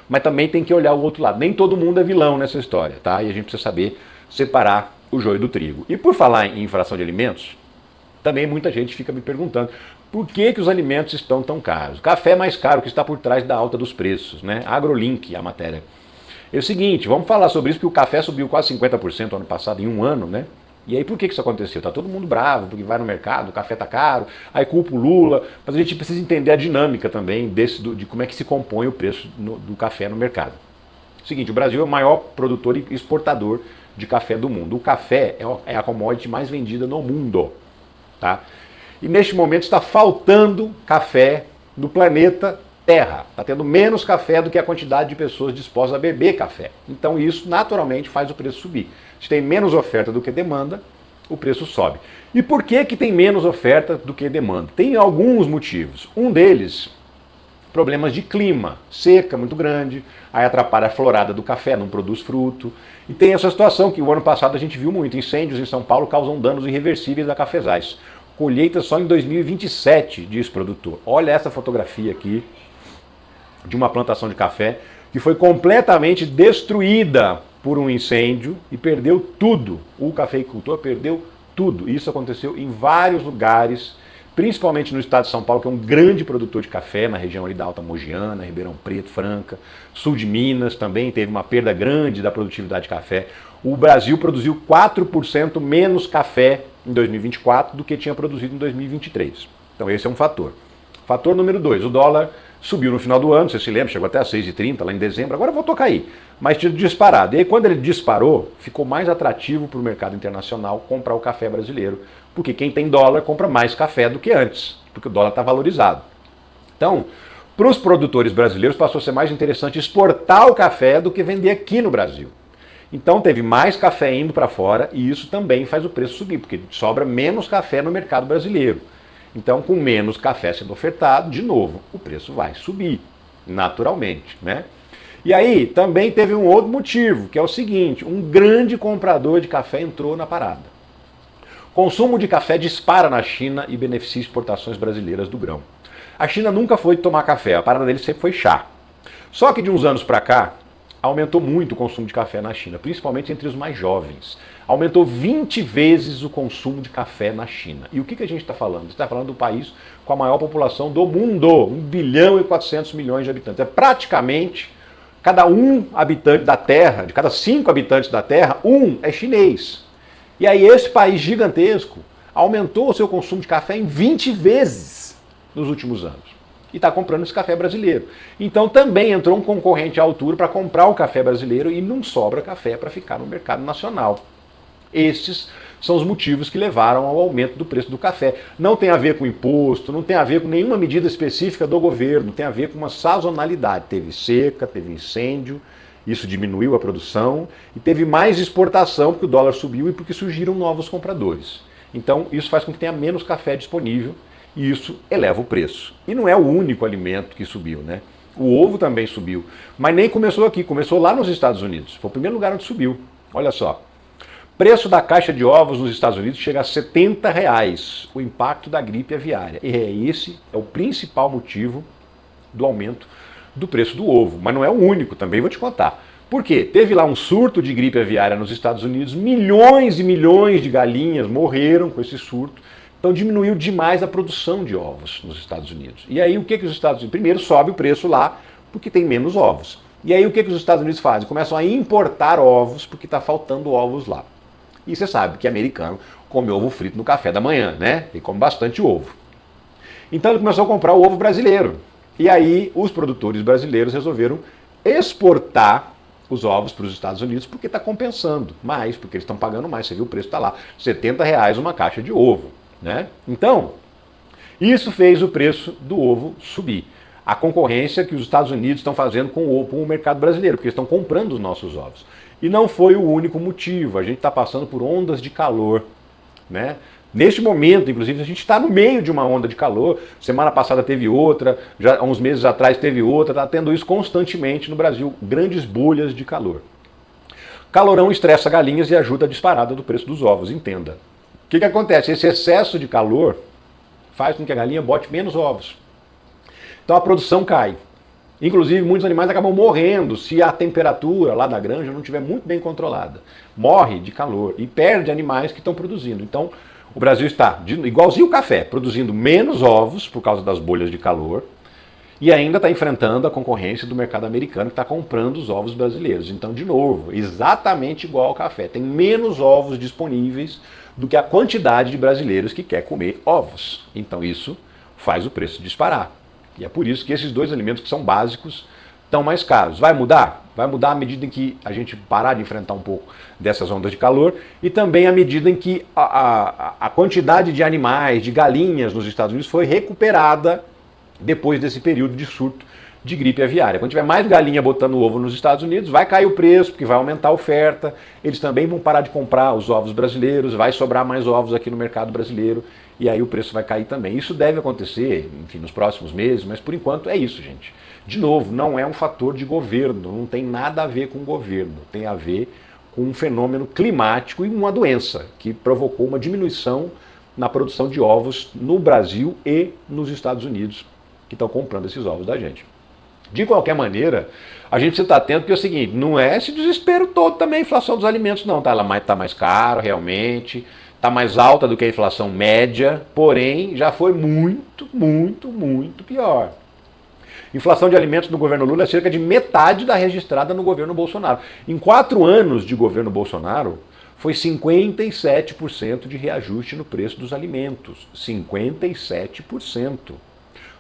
mas também tem que olhar o outro lado. Nem todo mundo é vilão nessa história, tá? E a gente precisa saber separar o joio do trigo. E por falar em infração de alimentos, também muita gente fica me perguntando por que os alimentos estão tão caros. O café é mais caro, que está por trás da alta dos preços, né? AgroLink, a matéria. É o seguinte, vamos falar sobre isso, porque o café subiu quase 50% ano passado, em um ano, né? E aí por que isso aconteceu? Está todo mundo bravo, porque vai no mercado, o café está caro, aí culpa o Lula, mas a gente precisa entender a dinâmica também de como é que se compõe o preço do café no mercado. Seguinte, o Brasil é o maior produtor e exportador de café do mundo. O café é a commodity mais vendida no mundo, tá? E neste momento está faltando café no planeta Terra. Está tendo menos café do que a quantidade de pessoas dispostas a beber café. Então isso naturalmente faz o preço subir. Se tem menos oferta do que demanda, o preço sobe. E por que tem menos oferta do que demanda? Tem alguns motivos. Um deles, problemas de clima, seca muito grande, aí atrapalha a florada do café, não produz fruto. E tem essa situação que o ano passado a gente viu muito, incêndios em São Paulo causam danos irreversíveis a cafezais. Colheita só em 2027, diz o produtor. Olha essa fotografia aqui de uma plantação de café que foi completamente destruída por um incêndio e perdeu tudo. O cafeicultor perdeu tudo. Isso aconteceu em vários lugares, principalmente no estado de São Paulo, que é um grande produtor de café, na região ali da Alta Mogiana, Ribeirão Preto, Franca, sul de Minas também teve uma perda grande da produtividade de café. O Brasil produziu 4% menos café em 2024 do que tinha produzido em 2023. Então esse é um fator. Fator número 2, o dólar subiu no final do ano, você se lembra, chegou até a 6,30 lá em dezembro, agora voltou a cair, mas tinha disparado. E aí quando ele disparou, ficou mais atrativo para o mercado internacional comprar o café brasileiro, porque quem tem dólar compra mais café do que antes, porque o dólar está valorizado. Então, para os produtores brasileiros passou a ser mais interessante exportar o café do que vender aqui no Brasil. Então teve mais café indo para fora e isso também faz o preço subir, porque sobra menos café no mercado brasileiro. Então, com menos café sendo ofertado, de novo, o preço vai subir, naturalmente, né? E aí, também teve um outro motivo, que é o seguinte, um grande comprador de café entrou na parada. Consumo de café dispara na China e beneficia exportações brasileiras do grão. A China nunca foi tomar café, a parada dele sempre foi chá. Só que de uns anos para cá, aumentou muito o consumo de café na China, principalmente entre os mais jovens. Aumentou 20 vezes o consumo de café na China. E o que a gente está falando? Está falando do país com a maior população do mundo, 1 bilhão e 400 milhões de habitantes. É praticamente cada um habitante da Terra, de cada 5 habitantes da Terra, um é chinês. E aí esse país gigantesco aumentou o seu consumo de café em 20 vezes nos últimos anos. E está comprando esse café brasileiro. Então também entrou um concorrente à altura para comprar o café brasileiro e não sobra café para ficar no mercado nacional. Esses são os motivos que levaram ao aumento do preço do café. Não tem a ver com imposto, não tem a ver com nenhuma medida específica do governo, tem a ver com uma sazonalidade. Teve seca, teve incêndio, isso diminuiu a produção e teve mais exportação porque o dólar subiu e porque surgiram novos compradores. Então isso faz com que tenha menos café disponível e isso eleva o preço. E não é o único alimento que subiu, né? O ovo também subiu, mas nem começou aqui, começou lá nos Estados Unidos. Foi o primeiro lugar onde subiu. Olha só. Preço da caixa de ovos nos Estados Unidos chega a R$70, o impacto da gripe aviária. E esse é o principal motivo do aumento do preço do ovo. Mas não é o único, também vou te contar. Por quê? Teve lá um surto de gripe aviária nos Estados Unidos, milhões e milhões de galinhas morreram com esse surto. Então diminuiu demais a produção de ovos nos Estados Unidos. E aí o que os Estados Unidos... Primeiro sobe o preço lá, porque tem menos ovos. E aí o que os Estados Unidos fazem? Começam a importar ovos, porque está faltando ovos lá. E você sabe que americano come ovo frito no café da manhã, né? E come bastante ovo. Então ele começou a comprar o ovo brasileiro. E aí os produtores brasileiros resolveram exportar os ovos para os Estados Unidos porque está compensando mais, porque eles estão pagando mais. Você viu, o preço está lá, R$70 uma caixa de ovo, né? Então, isso fez o preço do ovo subir. A concorrência que os Estados Unidos estão fazendo com o mercado brasileiro, porque eles estão comprando os nossos ovos. E não foi o único motivo, a gente está passando por ondas de calor, né? Neste momento, inclusive, a gente está no meio de uma onda de calor. Semana passada teve outra, já há uns meses atrás teve outra, está tendo isso constantemente no Brasil, grandes bolhas de calor. Calorão estressa galinhas e ajuda a disparada do preço dos ovos, entenda. O que acontece? Esse excesso de calor faz com que a galinha bote menos ovos. Então a produção cai. Inclusive, muitos animais acabam morrendo se a temperatura lá da granja não estiver muito bem controlada. Morre de calor e perde animais que estão produzindo. Então, o Brasil está, igualzinho o café, produzindo menos ovos por causa das bolhas de calor e ainda está enfrentando a concorrência do mercado americano que está comprando os ovos brasileiros. Então, de novo, exatamente igual ao café. Tem menos ovos disponíveis do que a quantidade de brasileiros que quer comer ovos. Então, isso faz o preço disparar. E é por isso que esses dois alimentos que são básicos estão mais caros. Vai mudar? Vai mudar à medida em que a gente parar de enfrentar um pouco dessas ondas de calor e também à medida em que a quantidade de animais, de galinhas nos Estados Unidos foi recuperada depois desse período de surto de gripe aviária. Quando tiver mais galinha botando ovo nos Estados Unidos, vai cair o preço, porque vai aumentar a oferta, eles também vão parar de comprar os ovos brasileiros, vai sobrar mais ovos aqui no mercado brasileiro, e aí o preço vai cair também. Isso deve acontecer, enfim, nos próximos meses, mas por enquanto é isso, gente. De novo, não é um fator de governo, não tem nada a ver com o governo, tem a ver com um fenômeno climático e uma doença que provocou uma diminuição na produção de ovos no Brasil e nos Estados Unidos, que estão comprando esses ovos da gente. De qualquer maneira, a gente precisa estar atento que é o seguinte, não é esse desespero todo também a inflação dos alimentos não, tá? Ela está mais caro realmente, está mais alta do que a inflação média, porém já foi muito, muito, muito pior. Inflação de alimentos no governo Lula é cerca de metade da registrada no governo Bolsonaro. Em 4 anos de governo Bolsonaro, foi 57% de reajuste no preço dos alimentos. 57%.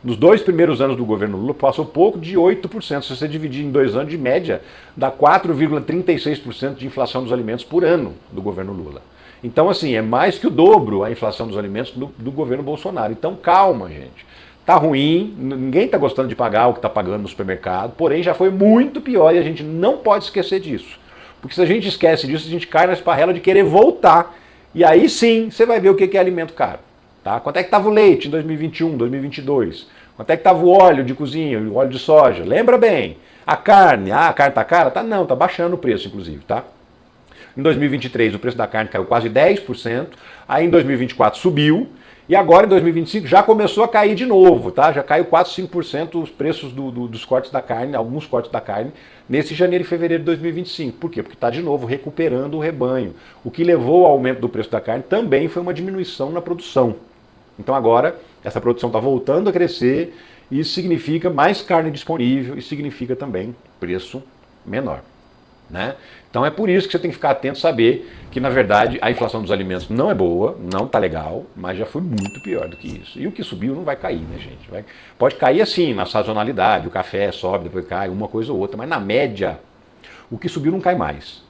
Nos 2 primeiros anos do governo Lula, passou pouco de 8%. Se você dividir em 2 anos, de média, dá 4,36% de inflação dos alimentos por ano do governo Lula. Então, assim, é mais que o dobro a inflação dos alimentos do governo Bolsonaro. Então, calma, gente. Tá ruim, ninguém está gostando de pagar o que está pagando no supermercado, porém já foi muito pior e a gente não pode esquecer disso. Porque se a gente esquece disso, a gente cai na esparrela de querer voltar. E aí sim, você vai ver o que é alimento caro. Tá? Quanto é que estava o leite em 2021, 2022? Quanto é que estava o óleo de cozinha, o óleo de soja? Lembra bem? A carne está cara? Tá não, tá baixando o preço, inclusive, tá? Em 2023 o preço da carne caiu quase 10%, aí em 2024 subiu, e agora em 2025 já começou a cair de novo, tá? Já caiu 4, 5% os preços dos cortes da carne, alguns cortes da carne, nesse janeiro e fevereiro de 2025. Por quê? Porque está de novo recuperando o rebanho. O que levou ao aumento do preço da carne também foi uma diminuição na produção. Então agora essa produção está voltando a crescer e isso significa mais carne disponível e significa também preço menor. Né? Então é por isso que você tem que ficar atento e saber que, na verdade, a inflação dos alimentos não é boa, não está legal, mas já foi muito pior do que isso. E o que subiu não vai cair, né, gente? Pode cair assim, na sazonalidade, o café sobe, depois cai, uma coisa ou outra, mas na média, o que subiu não cai mais.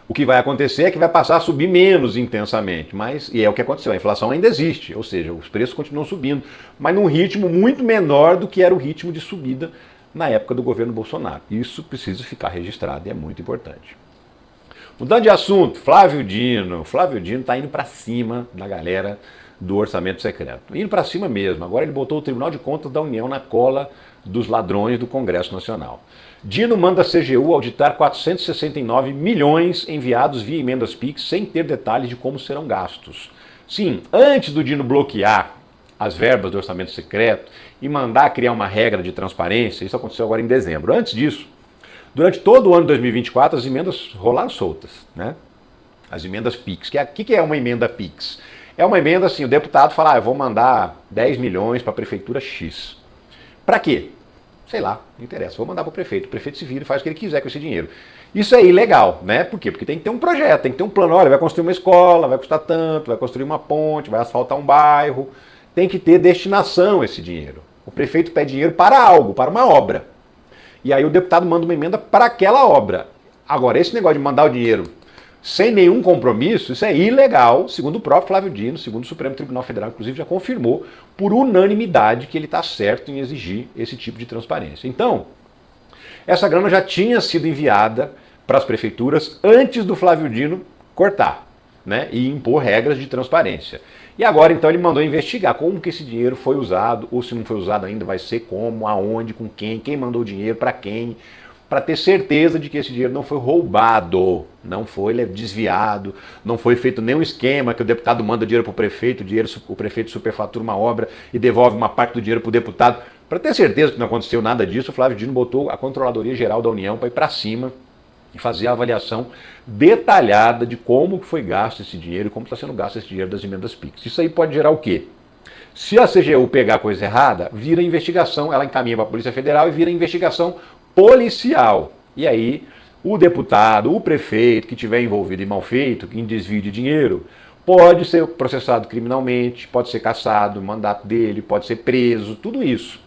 O que vai acontecer é que vai passar a subir menos intensamente, e é o que aconteceu, a inflação ainda existe, ou seja, os preços continuam subindo, mas num ritmo muito menor do que era o ritmo de subida na época do governo Bolsonaro. Isso precisa ficar registrado e é muito importante. Mudando de assunto, Flávio Dino está indo para cima da galera do orçamento secreto. Indo para cima mesmo. Agora ele botou o Tribunal de Contas da União na cola dos ladrões do Congresso Nacional. Dino manda a CGU auditar 469 milhões enviados via emendas PIX sem ter detalhes de como serão gastos. Sim, antes do Dino bloquear as verbas do orçamento secreto e mandar criar uma regra de transparência, isso aconteceu agora em dezembro. Antes disso, durante todo o ano de 2024, as emendas rolaram soltas, né? As emendas PIX. O que é uma emenda PIX? É uma emenda assim, o deputado fala, eu vou mandar 10 milhões para a prefeitura X. Para quê? sei lá, não interessa, vou mandar para o prefeito se vira e faz o que ele quiser com esse dinheiro. Isso é ilegal, né? Por quê? Porque tem que ter um projeto, tem que ter um plano, olha, vai construir uma escola, vai custar tanto, vai construir uma ponte, vai asfaltar um bairro, tem que ter destinação esse dinheiro. O prefeito pede dinheiro para algo, para uma obra. E aí o deputado manda uma emenda para aquela obra. Agora, esse negócio de mandar o dinheiro sem nenhum compromisso, isso é ilegal, segundo o próprio Flávio Dino, segundo o Supremo Tribunal Federal, inclusive já confirmou por unanimidade que ele está certo em exigir esse tipo de transparência. Então, essa grana já tinha sido enviada para as prefeituras antes do Flávio Dino cortar, né, e impor regras de transparência. E agora, então, ele mandou investigar como que esse dinheiro foi usado, ou se não foi usado ainda, vai ser como, aonde, com quem mandou o dinheiro, para quem, para ter certeza de que esse dinheiro não foi roubado, não foi desviado, não foi feito nenhum esquema que o deputado manda dinheiro para o prefeito, o prefeito superfatura uma obra e devolve uma parte do dinheiro para o deputado. Para ter certeza que não aconteceu nada disso, o Flávio Dino botou a Controladoria Geral da União para ir para cima e fazer a avaliação detalhada de como foi gasto esse dinheiro e como está sendo gasto esse dinheiro das emendas PIX. Isso aí pode gerar o quê? Se a CGU pegar a coisa errada, vira investigação, ela encaminha para a Polícia Federal e vira investigação policial. E aí o deputado, o prefeito que estiver envolvido em mal feito, em desvio de dinheiro, pode ser processado criminalmente, pode ser cassado, o mandato dele, pode ser preso, tudo isso.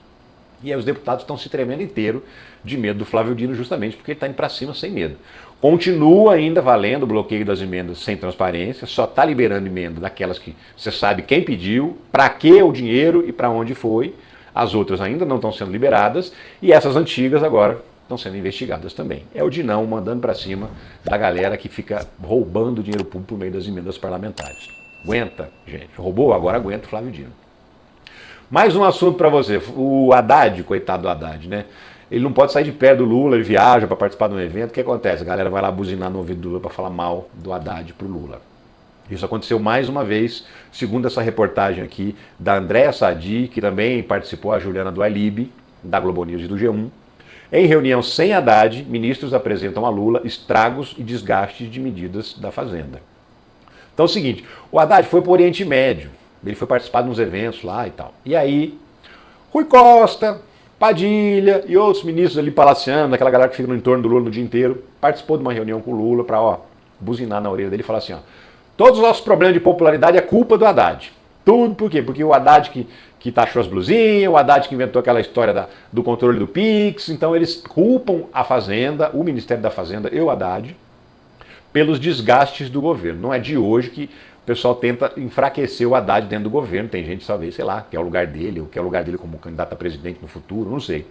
E aí os deputados estão se tremendo inteiro de medo do Flávio Dino justamente porque ele está indo para cima sem medo. Continua ainda valendo o bloqueio das emendas sem transparência, só está liberando emenda daquelas que você sabe quem pediu, para que o dinheiro e para onde foi. As outras ainda não estão sendo liberadas e essas antigas agora estão sendo investigadas também. É o Dinão mandando para cima da galera que fica roubando dinheiro público por meio das emendas parlamentares. Aguenta, gente. Roubou? Agora aguenta o Flávio Dino. Mais um assunto para você. O Haddad, coitado do Haddad, né? Ele não pode sair de perto do Lula, ele viaja para participar de um evento. O que acontece? A galera vai lá buzinar no ouvido do Lula para falar mal do Haddad pro Lula. Isso aconteceu mais uma vez, segundo essa reportagem aqui da Andréa Sadi, que também participou, a Juliana do Ailib, da Globo News e do G1. Em reunião sem Haddad, ministros apresentam a Lula estragos e desgastes de medidas da Fazenda. Então é o seguinte, o Haddad foi para o Oriente Médio, ele foi participar de uns eventos lá e tal. E aí, Rui Costa, Padilha e outros ministros ali palaciando, aquela galera que fica no entorno do Lula no dia inteiro, participou de uma reunião com o Lula para buzinar na orelha dele e falar assim, todos os nossos problemas de popularidade é culpa do Haddad. Tudo por quê? Porque o Haddad que taxou as blusinhas, o Haddad que inventou aquela história do controle do Pix, então eles culpam a Fazenda, o Ministério da Fazenda e o Haddad, pelos desgastes do governo. Não é de hoje que o pessoal tenta enfraquecer o Haddad dentro do governo. Tem gente, talvez, sei lá, que é o lugar dele, ou que é o lugar dele como candidato a presidente no futuro, não sei.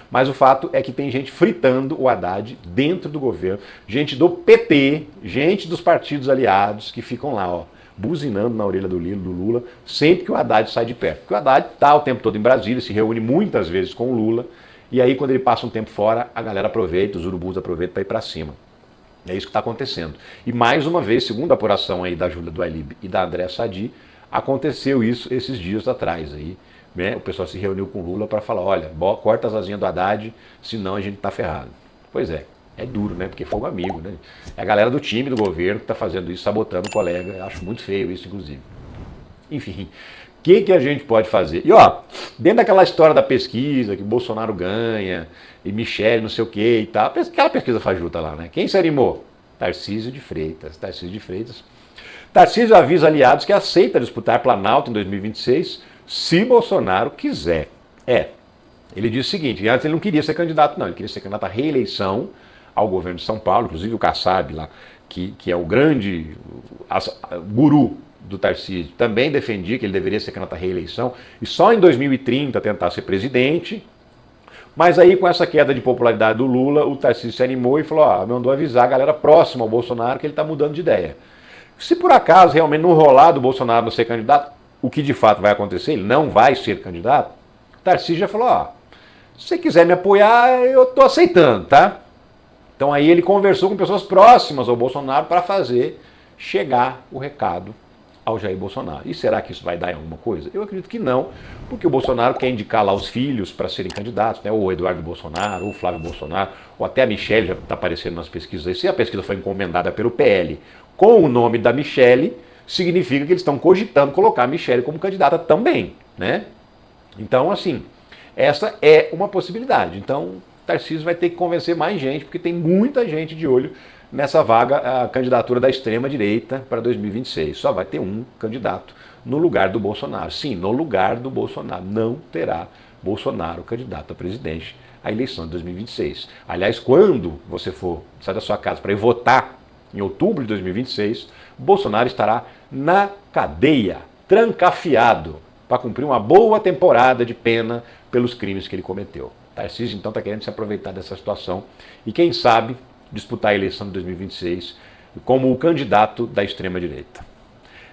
Mas o fato é que tem gente fritando o Haddad dentro do governo, gente do PT, gente dos partidos aliados que ficam lá, buzinando na orelha do Lula, sempre que o Haddad sai de perto. Porque o Haddad está o tempo todo em Brasília, se reúne muitas vezes com o Lula, e aí quando ele passa um tempo fora, a galera aproveita, os urubus aproveitam para ir para cima. É isso que está acontecendo. E mais uma vez, segundo a apuração aí da Júlia do Ailib e da Andréa Sadi, aconteceu isso esses dias atrás aí. Né? O pessoal se reuniu com o Lula para falar, olha, corta as asinhas do Haddad, senão a gente está ferrado. Pois é duro, né? Porque fogo amigo, né? É a galera do time do governo que está fazendo isso, sabotando o colega. Eu acho muito feio isso, inclusive. Enfim, o que a gente pode fazer? E dentro daquela história da pesquisa, que Bolsonaro ganha, e Michele não sei o que e tal, aquela pesquisa fajuta lá, né? Quem se animou? Tarcísio de Freitas. Tarcísio avisa aliados que aceita disputar Planalto em 2026 se Bolsonaro quiser. Ele disse o seguinte, antes ele não queria ser candidato não, ele queria ser candidato à reeleição ao governo de São Paulo, inclusive o Kassab lá, que é o grande guru do Tarcísio, também defendia que ele deveria ser candidato à reeleição e só em 2030 tentar ser presidente. Mas aí, com essa queda de popularidade do Lula, o Tarcísio se animou e falou, mandou avisar a galera próxima ao Bolsonaro que ele está mudando de ideia. Se por acaso realmente não rolar do Bolsonaro não ser candidato, o que de fato vai acontecer, ele não vai ser candidato, o Tarcísio já falou, se você quiser me apoiar, eu estou aceitando, tá? Então aí ele conversou com pessoas próximas ao Bolsonaro para fazer chegar o recado ao Jair Bolsonaro. E será que isso vai dar em alguma coisa? Eu acredito que não, porque o Bolsonaro quer indicar lá os filhos para serem candidatos, né? Ou o Eduardo Bolsonaro, ou o Flávio Bolsonaro, ou até a Michele já está aparecendo nas pesquisas aí. Se a pesquisa foi encomendada pelo PL com o nome da Michele, significa que eles estão cogitando colocar a Michele como candidata também, né? Então, assim, Essa é uma possibilidade. Então, Tarcísio vai ter que convencer mais gente, porque tem muita gente de olho nessa vaga, a candidatura da extrema-direita para 2026. Só vai ter um candidato no lugar do Bolsonaro. Sim, no lugar do Bolsonaro. Não terá Bolsonaro candidato a presidente à eleição de 2026. Aliás, quando você for sair da sua casa para ir votar em outubro de 2026, Bolsonaro estará na cadeia, trancafiado, para cumprir uma boa temporada de pena pelos crimes que ele cometeu. Tarcísio, então, está querendo se aproveitar dessa situação e, quem sabe, disputar a eleição de 2026 como o candidato da extrema-direita.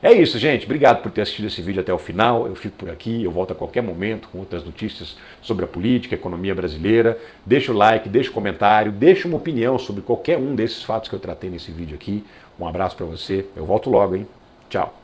É isso, gente. Obrigado por ter assistido esse vídeo até o final. Eu fico por aqui, eu volto a qualquer momento com outras notícias sobre a política, a economia brasileira. Deixa o like, deixa o comentário, deixa uma opinião sobre qualquer um desses fatos que eu tratei nesse vídeo aqui. Um abraço para você. Eu volto logo, hein? Tchau.